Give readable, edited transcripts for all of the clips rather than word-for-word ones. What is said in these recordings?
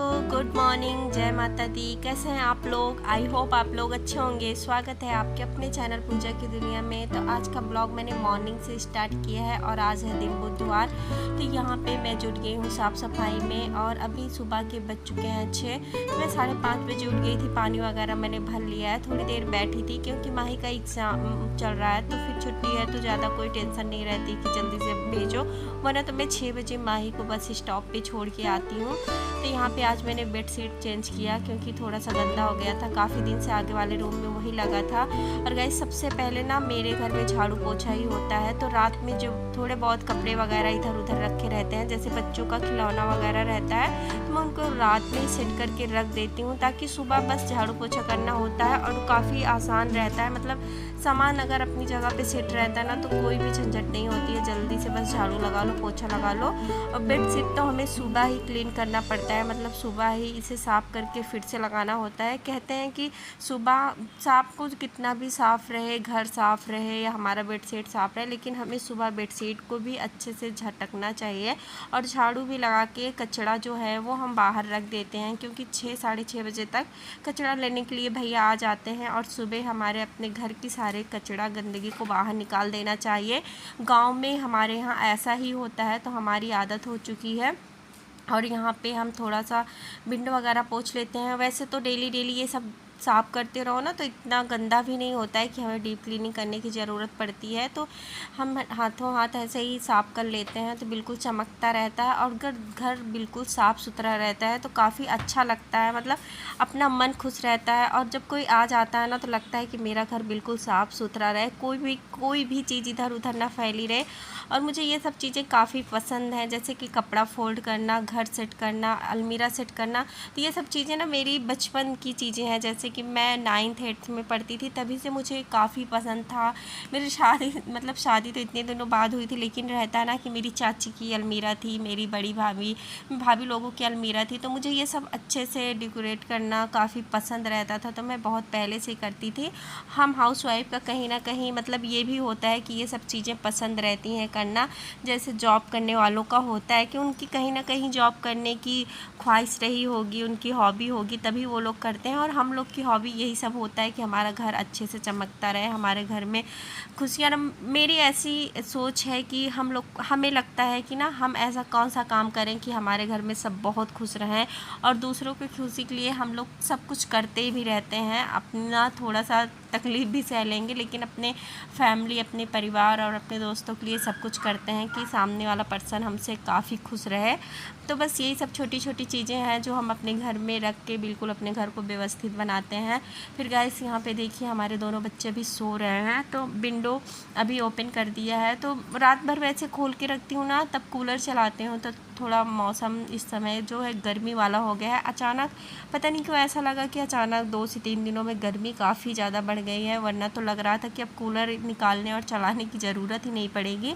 Good morning, जय माता दी। कैसे हैं आप लोग? आई होप आप लोग अच्छे होंगे। स्वागत है आपके अपने चैनल पूजा की दुनिया में। तो आज का ब्लॉग मैंने मॉर्निंग से स्टार्ट किया है और आज है दिन बुधवार। तो यहाँ पे मैं जुट गई हूँ साफ़ सफाई में और अभी सुबह के बज चुके हैं 6। मैं 5:30 बजे उठ गई थी। पानी वगैरह मैंने भर लिया है। थोड़ी देर बैठी थी क्योंकि माही का एग्ज़ाम चल रहा है, तो फिर छुट्टी है तो ज़्यादा कोई टेंशन नहीं रहती कि जल्दी से भेजो, वरना तो मैं 6 बजे माही को बस स्टॉप पे छोड़ के आती हूँ। तो यहाँ पे आज मैंने बेडशीट चेंज किया क्योंकि थोड़ा सा गंदा हो गया था। काफ़ी दिन से आगे वाले रूम में वही लगा था। और गाइस, सबसे पहले ना मेरे घर में झाड़ू पोछा ही होता है। तो रात में जो थोड़े बहुत कपड़े वगैरह इधर उधर रखे रहते हैं, जैसे बच्चों का खिलौना वगैरह रहता है, तो मैं उनको रात में ही सेट करके रख देती हूँ ताकि सुबह बस झाड़ू पोछा करना होता है और काफ़ी आसान रहता है। मतलब सामान अगर अपनी जगह पे सेट रहता है ना, तो कोई भी झंझट नहीं होती है। जल्दी से बस झाड़ू लगा लो, पोछा लगा लो। और बेडशीट तो हमें सुबह ही क्लीन करना पड़ता है, मतलब सुबह ही इसे साफ़ करके फिर से लगाना होता है। कहते हैं कि सुबह साफ को कितना भी साफ़ रहे, घर साफ़ रहे या हमारा बेडशीट साफ़ रहे, लेकिन हमें सुबह बेडशीट को भी अच्छे से झटकना चाहिए। और झाड़ू भी लगा के कचरा जो है वो हम बाहर रख देते हैं, क्योंकि 6-6:30 बजे तक कचरा लेने के लिए भैया आ जाते हैं और सुबह हमारे अपने घर की सारे कचरा गंदगी को बाहर निकाल देना चाहिए। गांव में हमारे यहाँ ऐसा ही होता है, तो हमारी आदत हो चुकी है। और यहाँ पे हम थोड़ा सा विंडो वगैरह पोंछ लेते हैं। वैसे तो डेली डेली ये सब साफ़ करते रहो ना, तो इतना गंदा भी नहीं होता है कि हमें डीप क्लीनिंग करने की ज़रूरत पड़ती है। तो हम हाथों हाथ ऐसे ही साफ़ कर लेते हैं तो बिल्कुल चमकता रहता है और घर बिल्कुल साफ़ सुथरा रहता है, तो काफ़ी अच्छा लगता है। मतलब अपना मन खुश रहता है और जब कोई आ जाता है ना, तो लगता है कि मेरा घर बिल्कुल साफ़ सुथरा रहे, कोई भी चीज़ इधर उधर ना फैली रहे। और मुझे ये सब चीज़ें काफ़ी पसंद हैं, जैसे कि कपड़ा फोल्ड करना, घर सेट करना, अलमीरा सेट करना। तो ये सब चीज़ें ना मेरी बचपन की चीज़ें हैं। जैसे कि मैं 9th-8th में पढ़ती थी, तभी से मुझे काफ़ी पसंद था। मेरी शादी तो इतने दिनों बाद हुई थी, लेकिन रहता है ना कि मेरी चाची की अलमीरा थी, मेरी बड़ी भाभी लोगों की अलमीरा थी, तो मुझे ये सब अच्छे से डेकोरेट करना काफ़ी पसंद रहता था। तो मैं बहुत पहले से करती थी। हम हाउसवाइफ का कहीं ना कहीं मतलब ये भी होता है कि ये सब चीज़ें पसंद रहती हैं करना। जैसे जॉब करने वालों का होता है कि उनकी कहीं ना कहीं जॉब करने की ख्वाहिश रही होगी, उनकी हॉबी होगी, तभी वो लोग करते हैं। और हम लोग की हॉबी यही सब होता है कि हमारा घर अच्छे से चमकता रहे, हमारे घर में खुशियाँ। मेरी ऐसी सोच है कि हमें लगता है कि ना हम ऐसा कौन सा काम करें कि हमारे घर में सब बहुत खुश रहें, और दूसरों की खुशी के लिए हम लोग सब कुछ करते भी रहते हैं। अपना थोड़ा सा तकलीफ़ भी सह लेंगे, लेकिन अपने फैमिली, अपने परिवार और अपने दोस्तों के लिए सब कुछ करते हैं कि सामने वाला पर्सन हमसे काफ़ी खुश रहे। तो बस यही सब छोटी छोटी चीज़ें हैं जो हम अपने घर में रख के बिल्कुल अपने घर को व्यवस्थित बनाते हैं। फिर गाइस, यहाँ पे देखिए हमारे दोनों बच्चे भी सो रहे हैं, तो विंडो अभी ओपन कर दिया है। तो रात भर वैसे खोल के रखती हूँ ना, तब कूलर चलाते हूँ, तो थोड़ा मौसम इस समय जो है गर्मी वाला हो गया है। अचानक पता नहीं क्यों ऐसा लगा कि अचानक 2 से 3 दिनों में गर्मी काफ़ी ज़्यादा बढ़ गई है, वरना तो लग रहा था कि अब कूलर निकालने और चलाने की ज़रूरत ही नहीं पड़ेगी।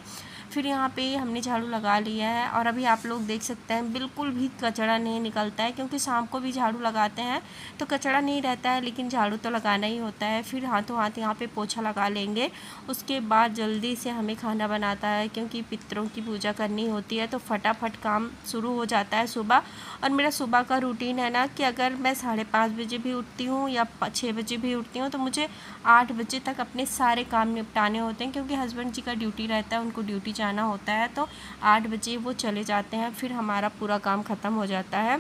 फिर यहाँ पे हमने झाड़ू लगा लिया है और अभी आप लोग देख सकते हैं बिल्कुल भी कचरा नहीं निकलता है, क्योंकि शाम को भी झाड़ू लगाते हैं तो कचरा नहीं रहता है, लेकिन झाड़ू तो लगाना ही होता है। फिर हाथों हाथ यहाँ पे पोछा लगा लेंगे। उसके बाद जल्दी से हमें खाना बनाता है, क्योंकि पितरों की पूजा करनी होती है, तो फटाफट काम शुरू हो जाता है सुबह। और मेरा सुबह का रूटीन है ना कि अगर मैं 5:30 बजे भी उठती हूँ या 6 बजे भी उठती हूँ, तो मुझे 8 बजे तक अपने सारे काम निपटाने होते हैं, क्योंकि हस्बैंड जी का ड्यूटी रहता है, उनको ड्यूटी जाना होता है, तो 8 बजे वो चले जाते हैं। फिर हमारा पूरा काम ख़त्म हो जाता है।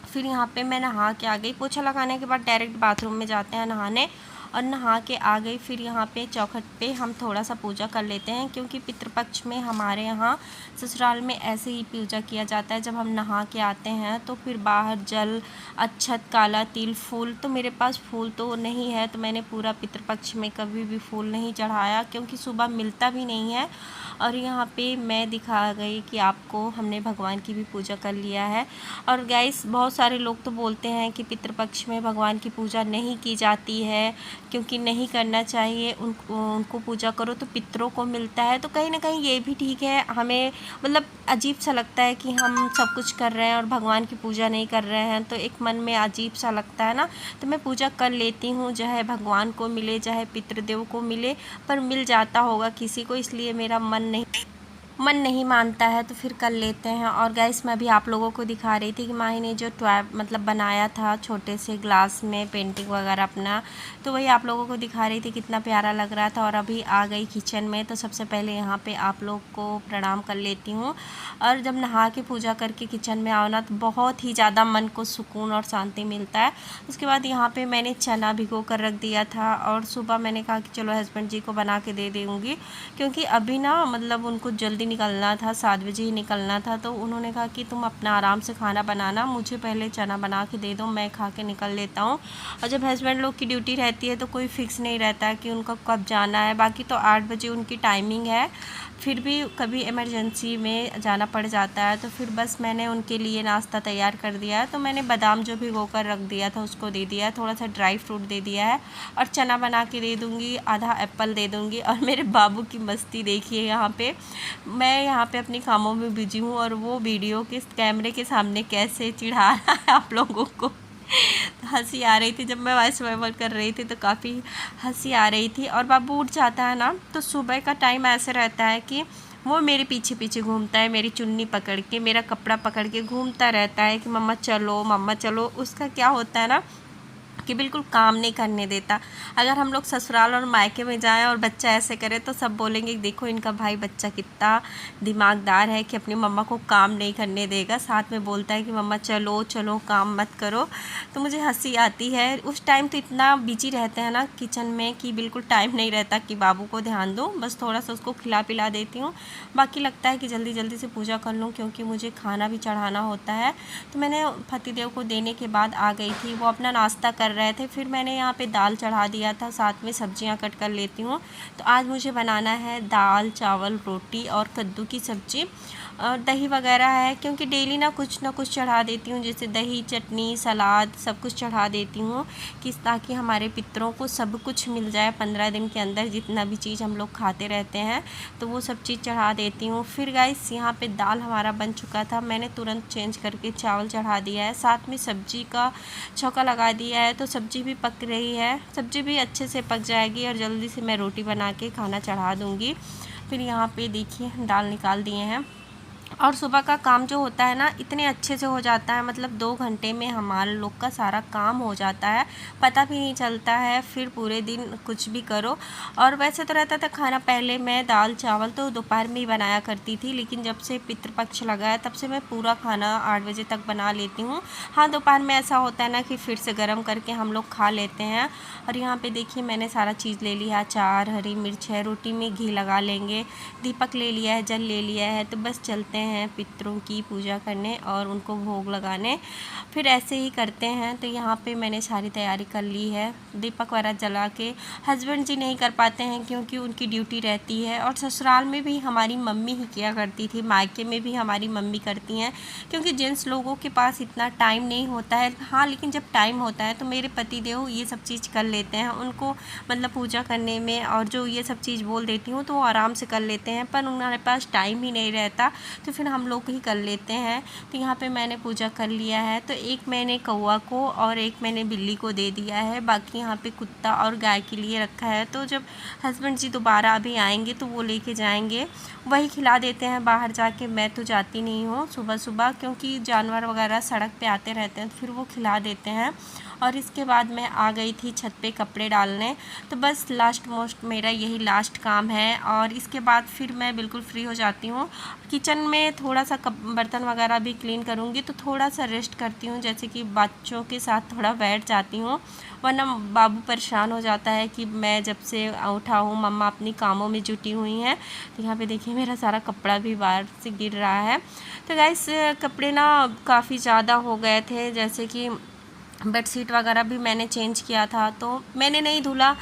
फिर यहाँ पे मैं नहा के आ गई। पोछा लगाने के बाद डायरेक्ट बाथरूम में जाते हैं नहाने, और नहा के आ गई। फिर यहाँ पे चौखट पे हम थोड़ा सा पूजा कर लेते हैं, क्योंकि पितृपक्ष में हमारे यहाँ ससुराल में ऐसे ही पूजा किया जाता है। जब हम नहा के आते हैं तो फिर बाहर जल, अक्षत, काला तिल, फूल। तो मेरे पास फूल तो नहीं है, तो मैंने पूरा पितृपक्ष में कभी भी फूल नहीं चढ़ाया, क्योंकि सुबह मिलता भी नहीं है। और यहाँ पे मैं दिखा गई कि आपको हमने भगवान की भी पूजा कर लिया है। और गाइस, बहुत सारे लोग तो बोलते हैं कि पितृपक्ष में भगवान की पूजा नहीं की जाती है, क्योंकि नहीं करना चाहिए, उनको पूजा करो तो पितरों को मिलता है। तो कहीं ना कहीं ये भी ठीक है। हमें मतलब अजीब सा लगता है कि हम सब कुछ कर रहे हैं और भगवान की पूजा नहीं कर रहे हैं, तो एक मन में अजीब सा लगता है ना। तो मैं पूजा कर लेती हूँ, चाहे भगवान को मिले चाहे पितृदेव को मिले, पर मिल जाता होगा किसी को, इसलिए मेरा मन नहीं मन नहीं मानता है तो फिर कर लेते हैं। और गाइस मैं भी आप लोगों को दिखा रही थी कि माही ने जो टॉय मतलब बनाया था छोटे से ग्लास में पेंटिंग वगैरह अपना, तो वही आप लोगों को दिखा रही थी, कितना प्यारा लग रहा था। और अभी आ गई किचन में, तो सबसे पहले यहाँ पे आप लोग को प्रणाम कर लेती हूँ। और जब नहा के पूजा करके किचन में आओ ना तो बहुत ही ज़्यादा मन को सुकून और शांति मिलता है। उसके बाद यहाँ पर मैंने चना भिगो कर रख दिया था, और सुबह मैंने कहा कि चलो हस्बैंड जी को बना के दे दूँगी, क्योंकि अभी ना मतलब उनको जल्दी निकलना था, 7 बजे ही निकलना था। तो उन्होंने कहा कि तुम अपना आराम से खाना बनाना, मुझे पहले चना बना के दे दो, मैं खा के निकल लेता हूँ। और जब हस्बैंड लोग की ड्यूटी रहती है तो कोई फिक्स नहीं रहता है कि उनको कब जाना है। बाकी तो 8 बजे उनकी टाइमिंग है, फिर भी कभी इमरजेंसी में जाना पड़ जाता है। तो फिर बस मैंने उनके लिए नाश्ता तैयार कर दिया है। तो मैंने बादाम जो भिगो कर रख दिया था उसको दे दिया है, थोड़ा सा ड्राई फ्रूट दे दिया है, और चना बना के दे दूँगी, आधा एप्पल दे दूँगी। और मेरे बाबू की मस्ती देखिए यहाँ पे, मैं यहाँ पे अपने कामों में बिजी हूँ और वो वीडियो के कैमरे के सामने कैसे चिढ़ा रहा है आप लोगों को। हंसी आ रही थी, जब मैं वॉइस ओवर कर रही थी तो काफ़ी हंसी आ रही थी। और बाबू उठ जाता है ना तो सुबह का टाइम ऐसे रहता है कि वो मेरे पीछे पीछे घूमता है, मेरी चुन्नी पकड़ के, मेरा कपड़ा पकड़ के घूमता रहता है कि मम्मा चलो मम्मा चलो। उसका क्या होता है ना कि बिल्कुल काम नहीं करने देता। अगर हम लोग ससुराल और मायके में जाएं और बच्चा ऐसे करे तो सब बोलेंगे देखो इनका भाई बच्चा कितना दिमागदार है कि अपनी मम्मा को काम नहीं करने देगा, साथ में बोलता है कि मम्मा चलो चलो काम मत करो। तो मुझे हंसी आती है। उस टाइम तो इतना बिजी रहते हैं ना किचन में कि बिल्कुल टाइम नहीं रहता कि बाबू को ध्यान दूँ, बस थोड़ा सा उसको खिला पिला देती हूँ। बाकी लगता है कि जल्दी जल्दी से पूजा कर लूँ क्योंकि मुझे खाना भी चढ़ाना होता है। तो मैंने पतिदेव को देने के बाद आ गई थी, वो अपना नाश्ता कर रहे थे। फिर मैंने यहाँ पे दाल चढ़ा दिया था, साथ में सब्जियां कट कर लेती हूँ। तो आज मुझे बनाना है दाल चावल रोटी और कद्दू की सब्ज़ी, और दही वगैरह है, क्योंकि डेली ना कुछ चढ़ा देती हूँ, जैसे दही चटनी सलाद सब कुछ चढ़ा देती हूँ कि ताकि हमारे पितरों को सब कुछ मिल जाए 15 दिन के अंदर, जितना भी चीज़ हम लोग खाते रहते हैं तो वो सब चीज़ चढ़ा देती हूँ। फिर गाइस यहाँ पे दाल हमारा बन चुका था, मैंने तुरंत चेंज करके चावल चढ़ा दिया है, साथ में सब्जी का छौंका लगा दिया है। तो सब्जी भी पक रही है, सब्जी भी अच्छे से पक जाएगी और जल्दी से मैं रोटी बना के खाना चढ़ा दूँगी। फिर यहाँ पे देखिए दाल निकाल दिए हैं। और सुबह का काम जो होता है ना इतने अच्छे से हो जाता है, मतलब 2 घंटे में हमारे लोग का सारा काम हो जाता है, पता भी नहीं चलता है। फिर पूरे दिन कुछ भी करो। और वैसे तो रहता था खाना, पहले मैं दाल चावल तो दोपहर में ही बनाया करती थी, लेकिन जब से पितृपक्ष लगा है तब से मैं पूरा खाना 8 बजे तक बना लेती हूँ। हाँ दोपहर में ऐसा होता है ना कि फिर से गर्म करके हम लोग खा लेते हैं। और यहाँ पे देखिए मैंने सारा चीज़ ले लिया, अचार हरी मिर्च है, रोटी में घी लगा लेंगे, दीपक ले लिया है, जल ले लिया है। तो बस चलते हैं पितरों की पूजा करने और उनको भोग लगाने, फिर ऐसे ही करते हैं। तो यहाँ पे मैंने सारी तैयारी कर ली है, दीपक वगैरह जला के। हस्बैंड जी नहीं कर पाते हैं क्योंकि उनकी ड्यूटी रहती है, और ससुराल में भी हमारी मम्मी ही किया करती थी, मायके में भी हमारी मम्मी करती हैं, क्योंकि जेंट्स लोगों के पास इतना टाइम नहीं होता है। हाँ लेकिन जब टाइम होता है तो मेरे पति देव ये सब चीज़ कर लेते हैं, उनको मतलब पूजा करने में और जो ये सब चीज़ बोल देती हूँ तो वो आराम से कर लेते हैं, पर उनके पास टाइम ही नहीं रहता तो फिर हम लोग ही कर लेते हैं। तो यहाँ पे मैंने पूजा कर लिया है। तो एक मैंने कौवा को और एक मैंने बिल्ली को दे दिया है, बाकी यहाँ पे कुत्ता और गाय के लिए रखा है। तो जब हस्बैंड जी दोबारा अभी आएंगे तो वो लेके जाएंगे, वही खिला देते हैं बाहर जाके। मैं तो जाती नहीं हूँ सुबह सुबह, क्योंकि जानवर वगैरह सड़क पे आते रहते हैं तो फिर वो खिला देते हैं। और इसके बाद मैं आ गई थी छत पे कपड़े डालने। तो बस लास्ट मोस्ट मेरा यही लास्ट काम है, और इसके बाद फिर मैं बिल्कुल फ्री हो जाती हूँ। किचन में थोड़ा सा बर्तन वगैरह भी क्लीन करूँगी, तो थोड़ा सा रेस्ट करती हूँ, जैसे कि बच्चों के साथ थोड़ा बैठ जाती हूँ, वरना बाबू परेशान हो जाता है कि मैं जब से उठा हूँ मम्मा अपनी कामों में जुटी हुई हैं। तो यहाँ पे देखिए मेरा सारा कपड़ा भी बाहर से गिर रहा है। तो गाइस कपड़े ना काफ़ी ज़्यादा हो गए थे, जैसे कि बेडशीट वगैरह भी मैंने चेंज किया था, तो मैंने नहीं धुला।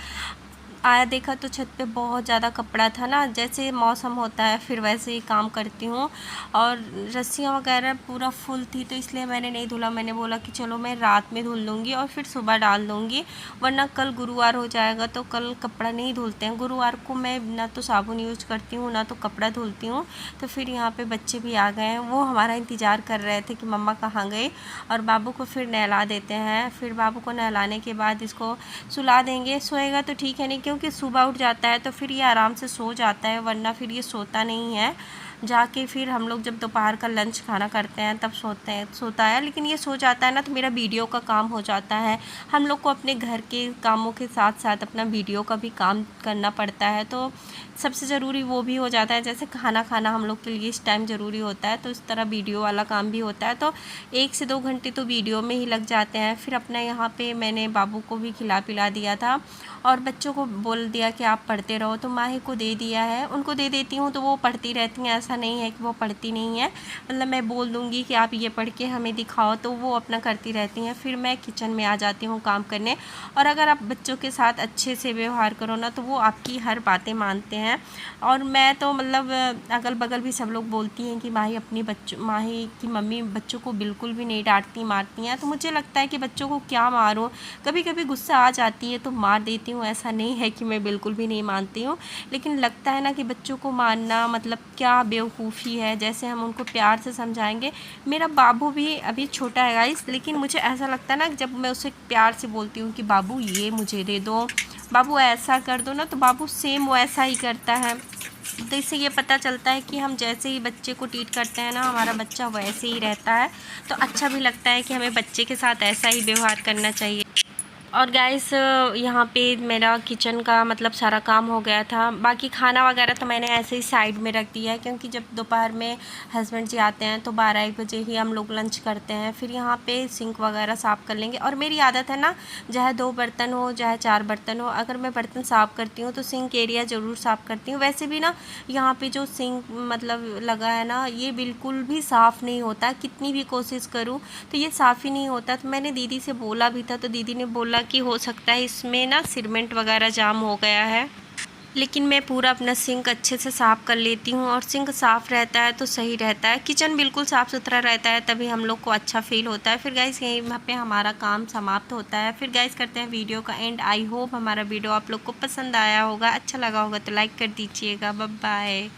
आया देखा तो छत पे बहुत ज़्यादा कपड़ा था ना, जैसे मौसम होता है फिर वैसे ही काम करती हूँ। और रस्सियाँ वगैरह पूरा फुल थी तो इसलिए मैंने नहीं धुला। मैंने बोला कि चलो मैं रात में धुल लूँगी और फिर सुबह डाल दूँगी, वरना कल गुरुवार हो जाएगा तो कल कपड़ा नहीं धुलते हैं। गुरुवार को मैं ना तो साबुन यूज करती हूँ ना तो कपड़ा धुलती हूँ। तो फिर यहाँ पर बच्चे भी आ गए हैं, वो हमारा इंतज़ार कर रहे थे कि मम्मा कहाँ गए। और बाबू को फिर नहला देते हैं, फिर बाबू को नहलाने के बाद इसको सुला देंगे। सोएगा तो ठीक है, नहीं क्योंकि सुबह उठ जाता है तो फिर ये आराम से सो जाता है, वरना फिर ये सोता नहीं है। जाके फिर हम लोग जब दोपहर का लंच खाना करते हैं तब सोता है। लेकिन ये सो जाता है ना तो मेरा वीडियो का काम हो जाता है। हम लोग को अपने घर के कामों के साथ साथ अपना वीडियो का भी काम करना पड़ता है, तो सबसे ज़रूरी वो भी हो जाता है। जैसे खाना खाना हम लोग के लिए इस टाइम ज़रूरी होता है, तो इस तरह वीडियो वाला काम भी होता है। तो 1 से 2 घंटे तो वीडियो में ही लग जाते हैं। फिर अपना यहाँ पे मैंने बाबू को भी खिला पिला दिया था और बच्चों को बोल दिया कि आप पढ़ते रहो, तो माही को दे दिया है। उनको दे देती हूँ तो वो पढ़ती रहती हैं, ऐसा नहीं है कि वो पढ़ती नहीं है। मतलब मैं बोल दूँगी कि आप ये पढ़ के हमें दिखाओ तो वो अपना करती रहती हैं। फिर मैं किचन में आ जाती हूँ काम करने। और अगर आप बच्चों के साथ अच्छे से व्यवहार करो ना तो वो आपकी हर बातें मानते हैं। और मैं तो मतलब अगल बगल भी सब लोग बोलती हैं कि माही की मम्मी बच्चों को बिल्कुल भी नहीं डांटती मारती हैं। तो मुझे लगता है कि बच्चों को क्या मारूं, कभी कभी गुस्सा आ जाती है तो मार देती हूँ। ऐसा नहीं है कि मैं बिल्कुल भी नहीं मानती हूँ, लेकिन लगता है ना कि बच्चों को मारना मतलब क्या बेवकूफ़ी है। जैसे हम उनको प्यार से समझाएंगे। मेरा बाबू भी अभी छोटा है गाइस, लेकिन मुझे ऐसा लगता है ना जब मैं उसे प्यार से बोलती हूँ कि बाबू ये मुझे दे दो, बाबू ऐसा कर दो ना, तो बाबू सेम वैसा ही करता है। तो इससे ये पता चलता है कि हम जैसे ही बच्चे को ट्रीट करते हैं ना हमारा बच्चा वैसे ही रहता है। तो अच्छा भी लगता है कि हमें बच्चे के साथ ऐसा ही व्यवहार करना चाहिए। और गाइस यहाँ पे मेरा किचन का मतलब सारा काम हो गया था। बाकी खाना वगैरह तो मैंने ऐसे ही साइड में रख दिया है, क्योंकि जब दोपहर में हस्बैंड जी आते हैं तो 12-1 बजे ही हम लोग लंच करते हैं। फिर यहाँ पे सिंक वगैरह साफ़ कर लेंगे। और मेरी आदत है ना, चाहे 2 बर्तन हो चाहे 4 बर्तन हो, अगर मैं बर्तन साफ़ करती हूँ तो सिंक एरिया ज़रूर साफ़ करती हूँ। वैसे भी ना यहाँ पे जो सिंक मतलब लगा है ना ये बिल्कुल भी साफ़ नहीं होता, कितनी भी कोशिश करूँ तो ये साफ़ ही नहीं होता। तो मैंने दीदी से बोला भी था, तो दीदी ने बोला कि हो सकता है इसमें ना सीमेंट वगैरह जाम हो गया है। लेकिन मैं पूरा अपना सिंक अच्छे से साफ़ कर लेती हूँ, और सिंक साफ़ रहता है तो सही रहता है, किचन बिल्कुल साफ़ सुथरा रहता है, तभी हम लोग को अच्छा फील होता है। फिर गाइस यहीं पे हमारा काम समाप्त होता है। फिर गाइस करते हैं वीडियो का एंड। आई होप हमारा वीडियो आप लोग को पसंद आया होगा, अच्छा लगा होगा तो लाइक कर दीजिएगा। Bye bye.